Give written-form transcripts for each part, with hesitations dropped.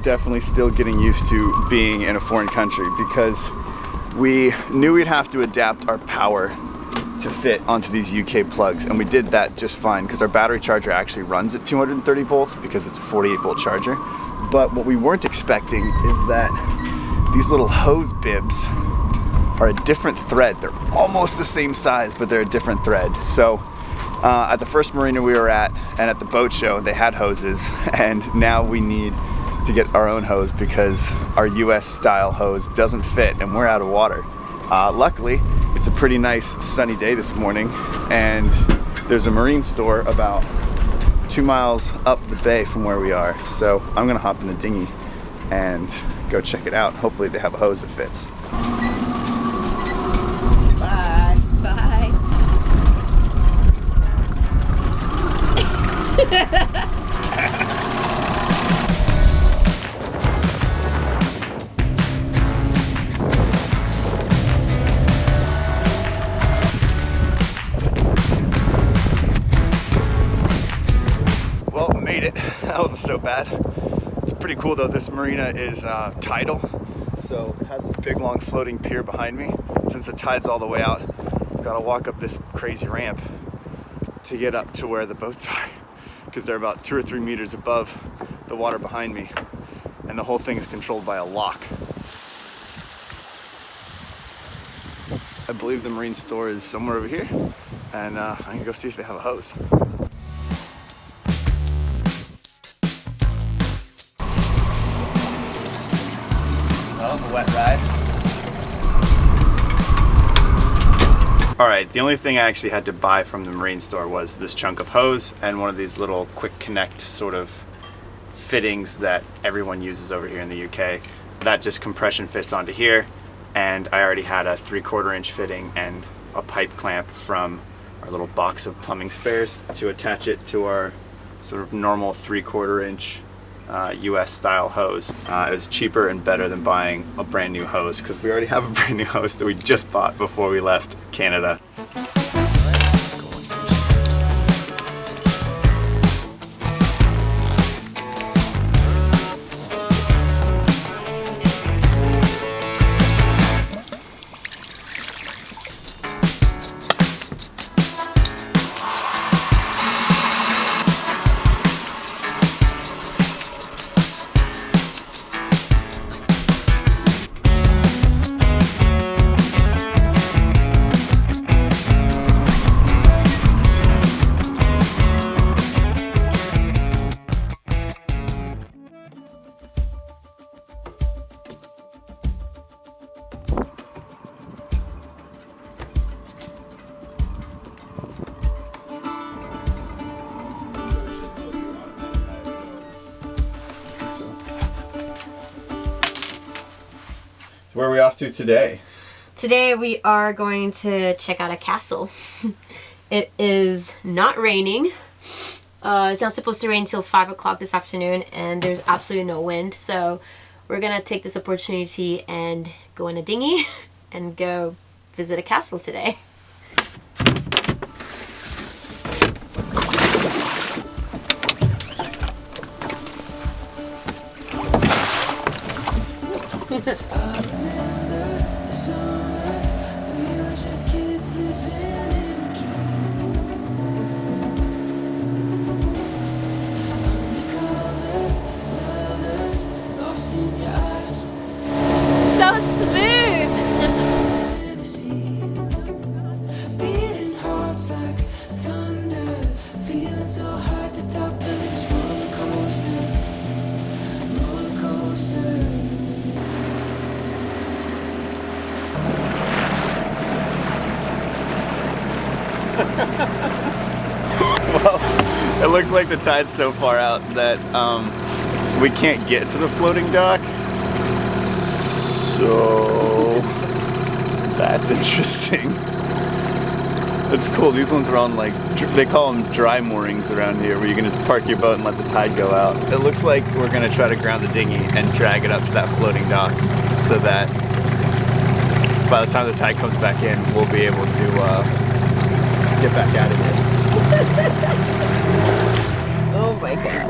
definitely still getting used to being in a foreign country because we knew we'd have to adapt our power to fit onto these UK plugs, and we did that just fine because our battery charger actually runs at 230 volts because it's a 48 volt charger. But what we weren't expecting is that these little hose bibs are a different thread. They're almost the same size, but they're a different thread. So at the first marina we were at and at the boat show, they had hoses, and now we need to get our own hose because our US style hose doesn't fit and we're out of water. Luckily, it's a pretty nice sunny day this morning, and there's a marine store about 2 miles up the bay from where we are. So I'm gonna hop in the dinghy and go check it out. Hopefully they have a hose that fits. Bye. Bye. Well, made it. That wasn't so bad. It's pretty cool though. This marina is tidal, so it has this big long floating pier behind me. Since the tide's all the way out, I've got to walk up this crazy ramp to get up to where the boats are because they're about 2 or 3 meters above the water behind me, and the whole thing is controlled by a lock. I believe the marine store is somewhere over here, and I'm gonna go see if they have a hose. That was a wet ride. Alright, the only thing I actually had to buy from the marine store was this chunk of hose and one of these little quick connect sort of fittings that everyone uses over here in the UK. That just compression fits onto here, and I already had a 3/4 inch fitting and a pipe clamp from our little box of plumbing spares to attach it to our sort of normal 3/4 inch US style hose. It was cheaper and better than buying a brand new hose because we already have a brand new hose that we just bought before we left Canada. Where are we off to today? Today we are going to check out a castle. It is not raining. It's not supposed to rain until 5 o'clock this afternoon, and there's absolutely no wind. So we're gonna take this opportunity and go in a dinghy and go visit a castle today. So smooth! Well, it looks like the tide's so far out that we can't get to the floating dock. So that's interesting. It's cool. These ones are on, like, they call them dry moorings around here, where you can just park your boat and let the tide go out. It looks like we're gonna try to ground the dinghy and drag it up to that floating dock so that by the time the tide comes back in, we'll be able to get back out of here. Oh my god.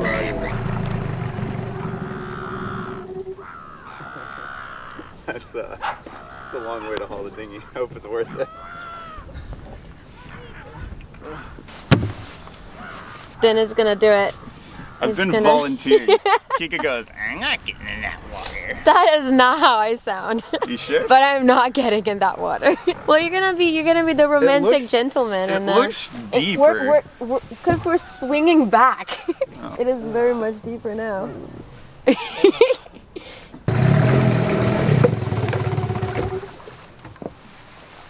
it's a long way to haul the dinghy. I hope it's worth it. Dennis gonna do it. I've been volunteering. Kika goes, I'm not getting in that water. That is not how I sound. You sure? But I'm not getting in that water. Well, you're gonna be the romantic gentleman, It and looks deeper. Because we're swinging back. Oh. It is very much deeper now.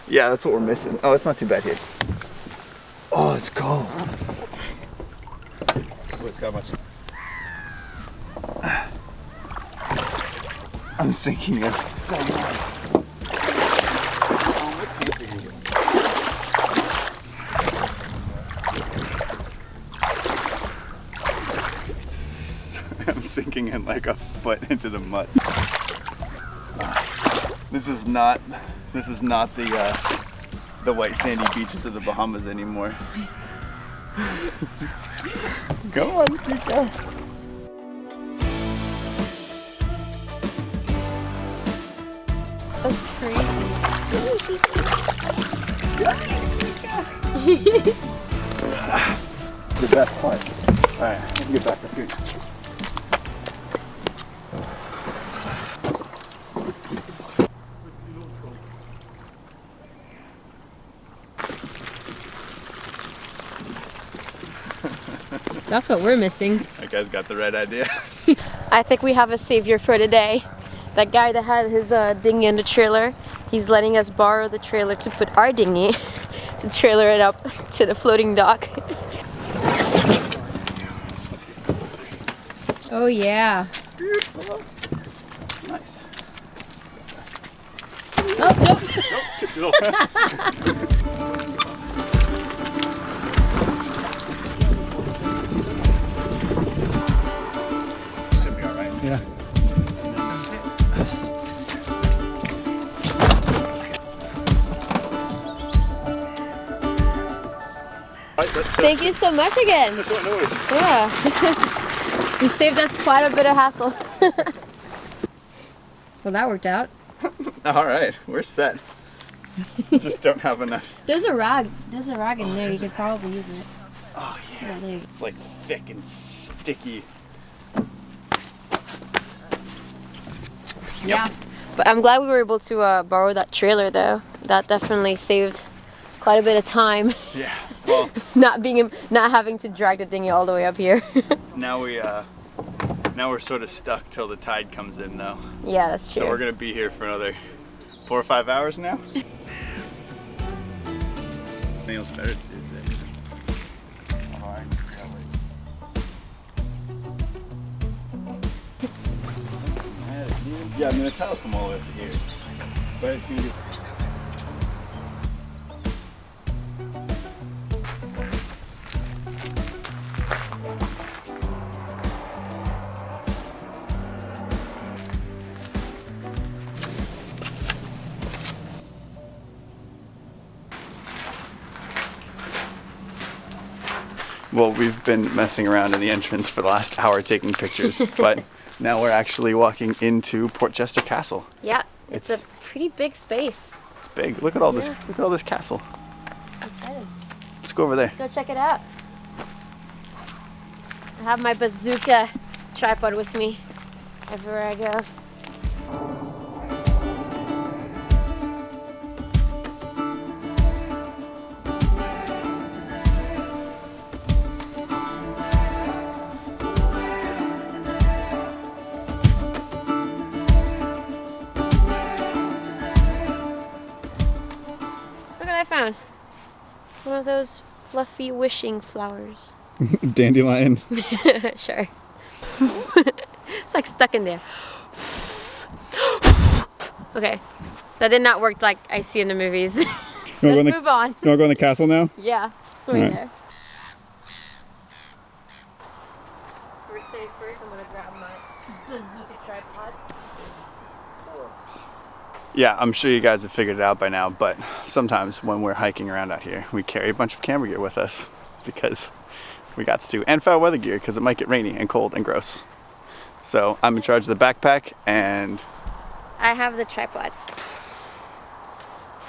Yeah, that's what we're missing. Oh, it's not too bad here. Oh, it's cold. Oh, it's got much. I'm sinking in so much. I'm sinking in like a foot into the mud. This is not the white sandy beaches of the Bahamas anymore. Go on, Kika. That's crazy. The best part. Alright, let's get back to food. That's what we're missing. That guy's got the right idea. I think we have a savior for today. That guy that had his dinghy in the trailer, he's letting us borrow the trailer to put our dinghy, to trailer it up to the floating dock. Oh yeah. Beautiful. Nice. Oh, nope. Should be alright. Yeah. Thank you so much again. Yeah. You saved us quite a bit of hassle. Well, that worked out. Alright, we're set. Just don't have enough. There's a rag. There's a rag in there. You could probably use it. Oh yeah. There you go. It's like thick and sticky. Yeah. But I'm glad we were able to borrow that trailer though. That definitely saved quite a bit of time. Yeah. Well, not having to drag the dinghy all the way up here. now we're sort of stuck till the tide comes in though. Yeah, that's true. So we're gonna be here for another 4 or 5 hours now. Nails better Tuesday. Yeah, I mean the tide will come all the way up to here, but it's gonna be. Well, we've been messing around in the entrance for the last hour taking pictures, but now we're actually walking into Portchester Castle. Yeah, it's a pretty big space. It's big. Look at all this. Look at all this castle. I'm excited. Let's go over there. Go check it out. I have my bazooka tripod with me everywhere I go. Look what I found. One of those fluffy wishing flowers. Dandelion. Sure. It's like stuck in there. Okay. That did not work like I see in the movies. Let's move on. You want to go in the castle now? Yeah. Go in there. First thing first, I'm gonna grab my bazooka tripod. Yeah, I'm sure you guys have figured it out by now, but sometimes when we're hiking around out here, we carry a bunch of camera gear with us because we got to, and foul weather gear because it might get rainy and cold and gross. So I'm in charge of the backpack, and I have the tripod.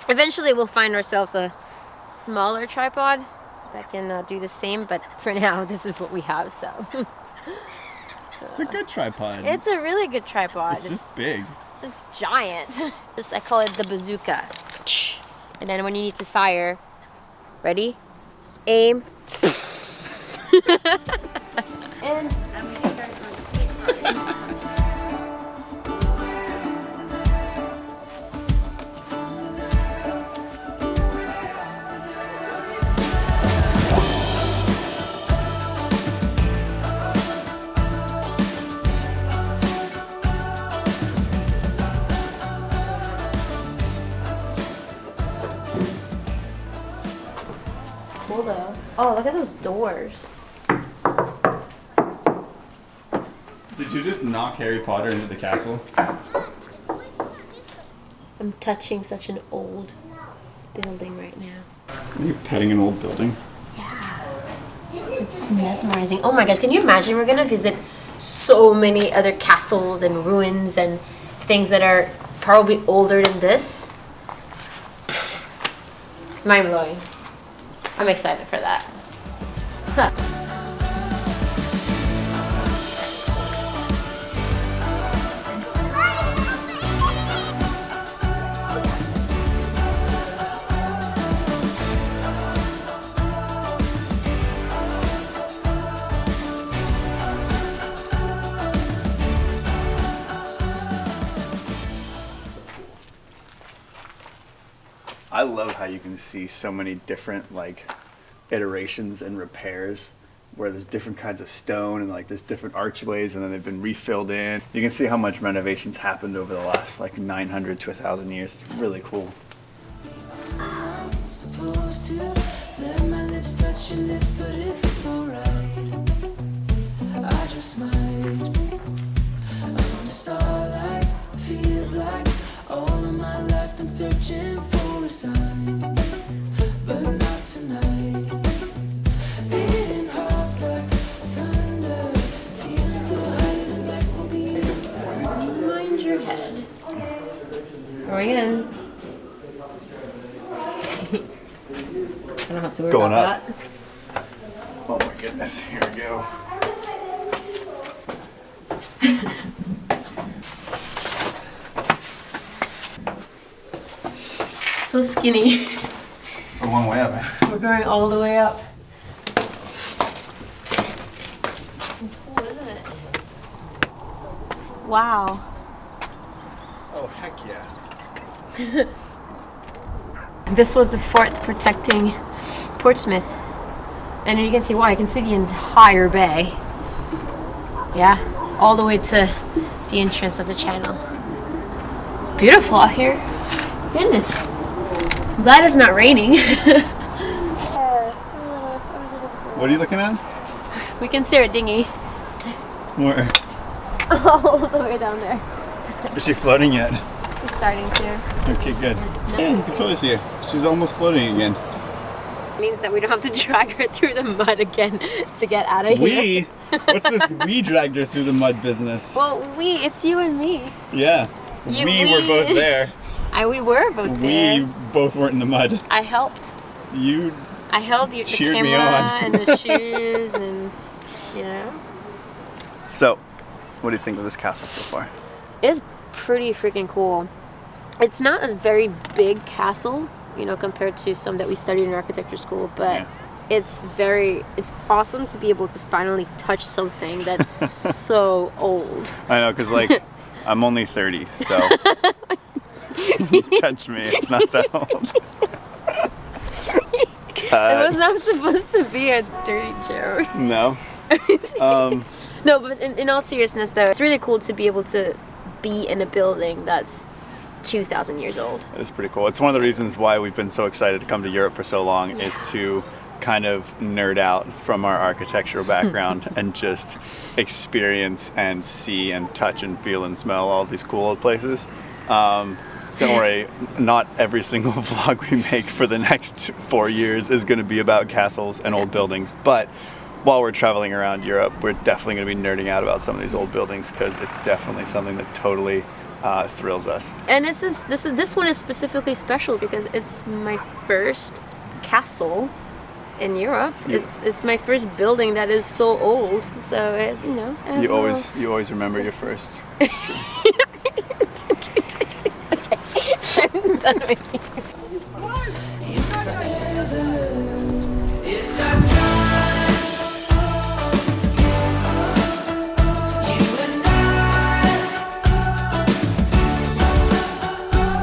Eventually we'll find ourselves a smaller tripod that can do the same, but for now this is what we have, so. It's a good tripod. It's a really good tripod. It's just big. It's just giant. I call it the bazooka. And then when you need to fire, ready, aim. And I'm gonna start on the case part. Cool though. Oh, look at those doors. Did you just knock Harry Potter into the castle? I'm touching such an old building right now. Are you petting an old building? It's mesmerizing. Oh my gosh, can you imagine? We're gonna visit so many other castles and ruins and things that are probably older than this. Mind blowing. I'm excited for that. Huh. I love how you can see so many different like iterations and repairs where there's different kinds of stone and like there's different archways and then they've been refilled in. You can see how much renovations happened over the last like 900 to 1,000 years. It's really cool. I'm supposed to let my lips touch your lips, but if it's alright, I just might. Under starlight, feels like all of my life been searching for a sign, but not tonight. Beating hearts like thunder, feeling so high the neck will be. Mind your head. Going in. I don't have to worry Going about up. that. Oh my goodness, here we go. So skinny. It's a long way up. We're going all the way up. Cool, isn't it? Wow. Oh heck yeah. This was the fort protecting Portsmouth. And you can see why. You can see the entire bay. Yeah, all the way to the entrance of the channel. It's beautiful out here. Goodness. I'm glad it's not raining. What are you looking at? We can see our dinghy Where? all the way down there. Is she floating yet? She's starting to. Okay, good. Yeah, you can totally see her. She's almost floating again. Means that we don't have to drag her through the mud again to get out of here. We? What's this we dragged her through the mud business? Well, it's you and me. Yeah. You- we were both there. We were both there. We both weren't in the mud. I helped. You I held you the cheered me camera on. and the shoes and you know. So, what do you think of this castle so far? It's pretty freaking cool. It's not a very big castle, you know, compared to some that we studied in architecture school, but Yeah. it's awesome to be able to finally touch something that's so old. I know, because like, I'm only 30, so touch me, it's not that old. It was not supposed to be a dirty joke. No. No, but in all seriousness though, it's really cool to be able to be in a building that's 2,000 years old. It's pretty cool. It's one of the reasons why we've been so excited to come to Europe for so long is to kind of nerd out from our architectural background and just experience and see and touch and feel and smell all these cool old places. Don't worry, not every single vlog we make for the next 4 years is going to be about castles and old buildings, but while we're traveling around Europe, we're definitely going to be nerding out about some of these old buildings because it's definitely something that totally thrills us. And this one is specifically special because it's my first castle in Europe. It's my first building that is so old. So it's, you know. You always remember your first. It's true. I'm done with It's our time. You and I.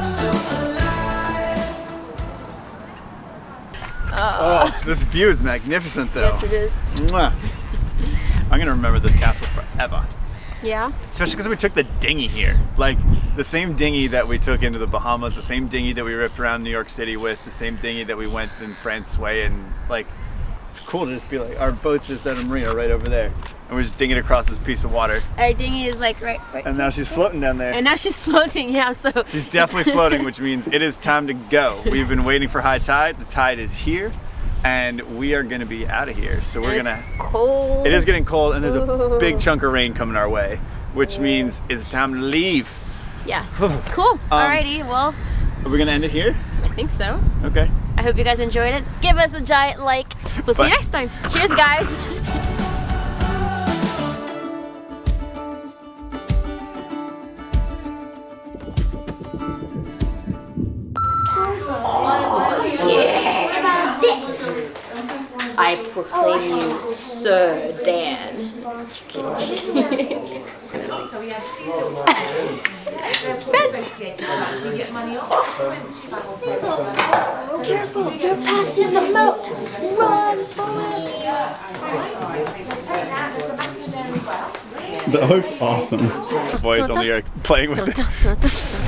So alive. Oh, this view is magnificent, though. Yes, it is. Mwah. I'm gonna remember this castle forever. Yeah. Especially because we took the dinghy here. Like, the same dinghy that we took into the Bahamas, the same dinghy that we ripped around New York City with, the same dinghy that we went in Franceway, and like, it's cool to just be like, our boat's just at a marina right over there. And we're just dinging across this piece of water. Our dinghy is like right. And now she's floating down there. And now she's floating, yeah, so. She's definitely floating, which means it is time to go. We've been waiting for high tide. The tide is here, and we are gonna be out of here. So we're It's gonna. cold. It is getting cold, and there's a big chunk of rain coming our way, which means it's time to leave. Yeah. Cool. Alrighty, well, Are we gonna end it here? I think so. Okay. I hope you guys enjoyed it. Give us a giant like. We'll see Bye. you next time. Cheers, guys. I proclaim you Sir Dan. Fence! Careful, don't pass in the moat. Run, That looks awesome. Boys only are playing with the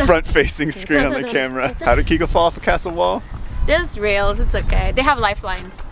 front-facing screen on the camera. How did Kiko fall off a castle wall? There's rails, it's okay. They have lifelines.